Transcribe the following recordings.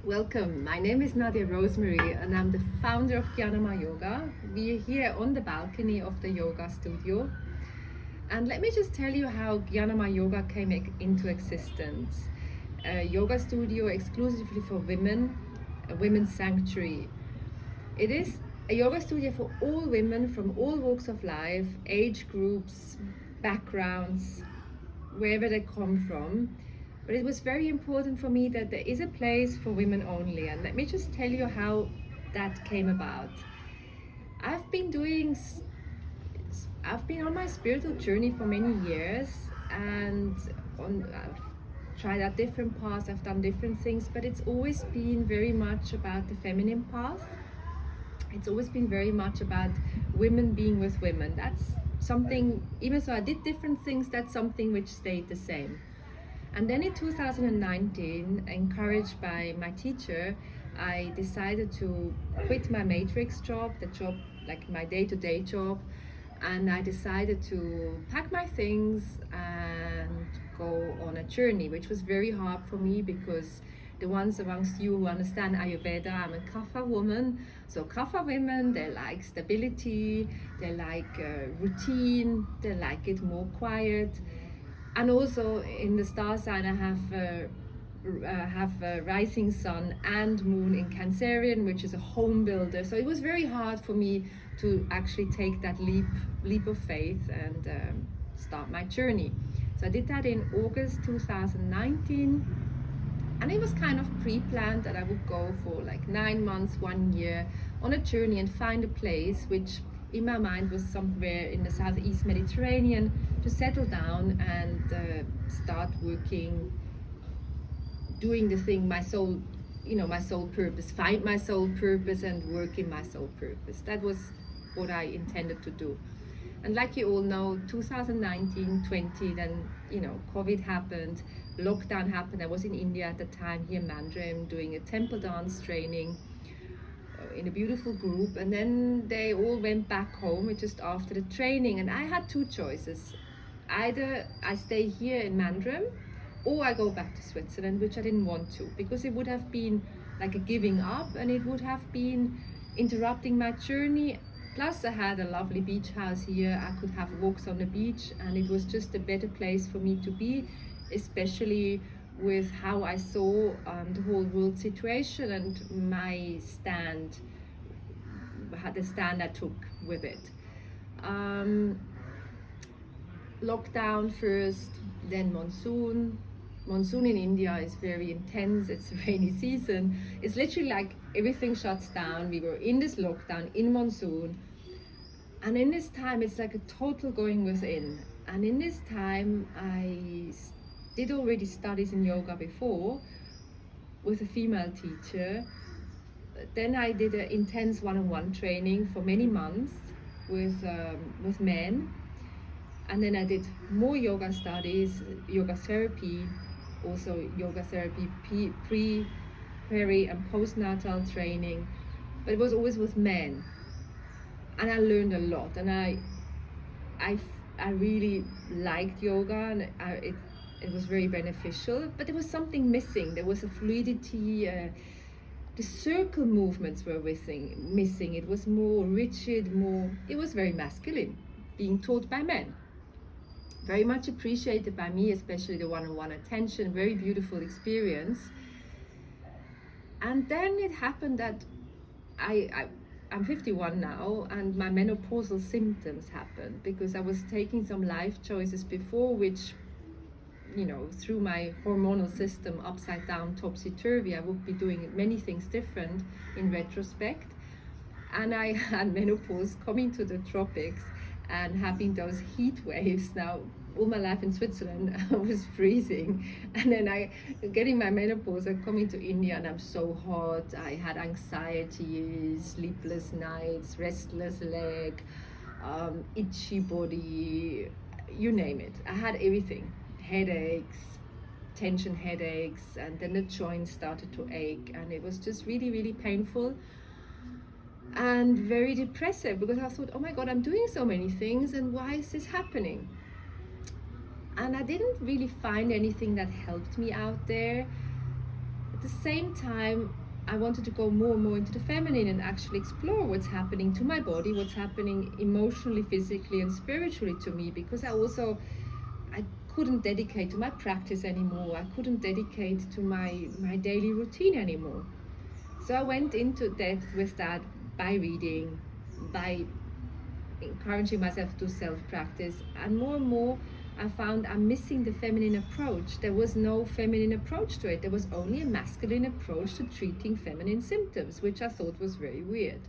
Welcome. My name is Nadia Rosemary and I'm the founder of Gyanama Yoga. We are here on the balcony of the yoga studio. And let me just tell you how Gyanama Yoga came into existence. A yoga studio exclusively for women, a women's sanctuary. It is a yoga studio for all women from all walks of life, age groups, backgrounds, wherever they come from. But it was very important for me that there is a place for women only. And let me just tell you how that came about. I've been doing, I've been on my spiritual journey for many years, and I've tried out different paths, I've done different things, but it's always been very much about the feminine path. It's always been very much about women being with women. That's something, even though I did different things, that's something which stayed the same. And then in 2019, encouraged by my teacher, I decided to quit my matrix job, the job, like my day-to-day job, and I decided to pack my things and go on a journey, which was very hard for me because the ones amongst you who understand Ayurveda, I'm a Kapha woman. So Kapha women, they like stability, they like routine, they like it more quiet. And also in the star sign, I have a rising sun and moon in Cancerian, which is a home builder. So it was very hard for me to actually take that leap of faith and start my journey. So I did that in August 2019, and it was kind of pre-planned that I would go for like 9 months, 1 year on a journey and find a place which in my mind was somewhere in the Southeast Mediterranean to settle down and start working, doing the thing my soul purpose, find my soul purpose and work in my soul purpose. That was what I intended to do. And like you all know, 2019, 20, then COVID happened, lockdown happened. I was in India at the time, here in Mandrim, doing a temple dance training in a beautiful group, and then they all went back home just after the training, and I had two choices. Either I stay here in Mandrim or I go back to Switzerland, which I didn't want to, because it would have been like a giving up and it would have been interrupting my journey. Plus I had a lovely beach house here, I could have walks on the beach, and it was just a better place for me to be, especially with how I saw the whole world situation and my stand, the stand I took with it. Lockdown first, then monsoon. Monsoon in India is very intense, it's rainy season. It's literally like everything shuts down. We were in this lockdown, in monsoon. And in this time, it's like a total going within. And in this time, I did already studies in yoga before with a female teacher. Then I did an intense one-on-one training for many months with men. And then I did more yoga studies, yoga therapy, also yoga therapy pre, peri and postnatal training. But it was always with men. And I learned a lot, and I really liked yoga, and it was very beneficial, but there was something missing. There was a fluidity, the circle movements were missing. It was more rigid, it was very masculine, being taught by men. Very much appreciated by me, especially the one-on-one attention, very beautiful experience. And then it happened that I'm 51 now, and my menopausal symptoms happened because I was taking some life choices before, which through my hormonal system upside down, topsy-turvy, I would be doing many things different in retrospect. And I had menopause, coming to the tropics and having those heat waves. Now, all my life in Switzerland, I was freezing. And then getting my menopause, I'm coming to India and I'm so hot. I had anxiety, sleepless nights, restless leg, itchy body, you name it. I had everything. Headaches, tension headaches, and then the joints started to ache, and it was just really, really painful and very depressive, because I thought, oh my God, I'm doing so many things, and why is this happening? And I didn't really find anything that helped me out there. at the same time, I wanted to go more and more into the feminine and actually explore what's happening to my body, what's happening emotionally, physically, and spiritually to me, because I couldn't dedicate to my practice anymore. I couldn't dedicate to my daily routine anymore. So I went into depth with that by reading, by encouraging myself to self-practice, and more I found I'm missing the feminine approach. There was no feminine approach to it. There was only a masculine approach to treating feminine symptoms, which I thought was very weird.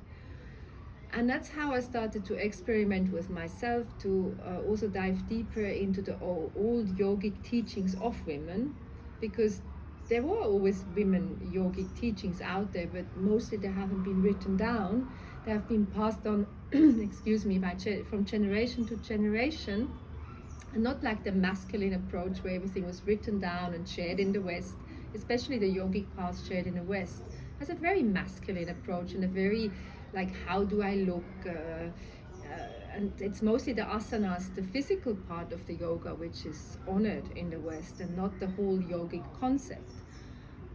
And that's how I started to experiment with myself, to also dive deeper into the old yogic teachings of women, because there were always women yogic teachings out there, but mostly they haven't been written down. They have been passed on, excuse me, from generation to generation, and not like the masculine approach where everything was written down and shared in the West, especially the yogic path shared in the West, has a very masculine approach and a very like, how do I look? And it's mostly the asanas, the physical part of the yoga, which is honored in the West, and not the whole yogic concept,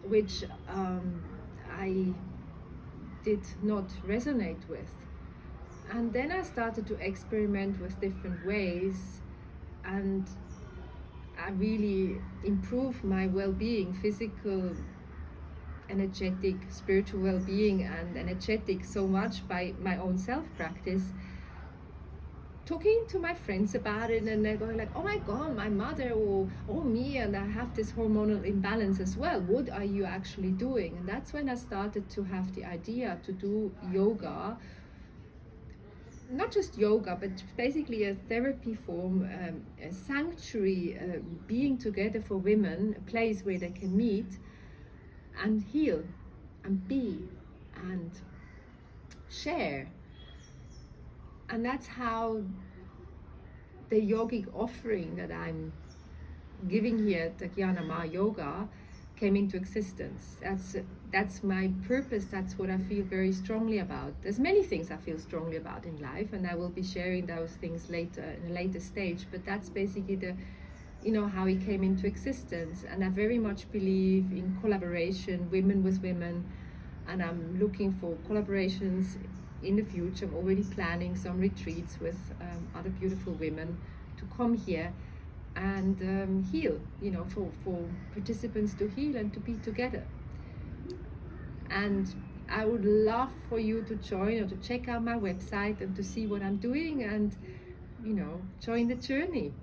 which I did not resonate with. And then I started to experiment with different ways, and I really improved my well-being, physical, energetic, spiritual well-being, and energetic so much by my own self-practice, talking to my friends about it, and they're going like, oh my god, my mother, or me, and I have this hormonal imbalance as well, what are you actually doing? And that's when I started to have the idea to do yoga, not just yoga, but basically a therapy form, a sanctuary, being together for women, a place where they can meet and heal and be and share. And that's how the yogic offering that I'm giving here at the Gyanama Yoga came into existence. That's my purpose. That's what I feel very strongly about. There's many things I feel strongly about in life, and I will be sharing those things later in a later stage, but that's basically the how it came into existence. And I very much believe in collaboration, women with women, and I'm looking for collaborations in the future. I'm already planning some retreats with other beautiful women to come here and heal, for participants to heal and to be together. And I would love for you to join or to check out my website and to see what I'm doing and join the journey.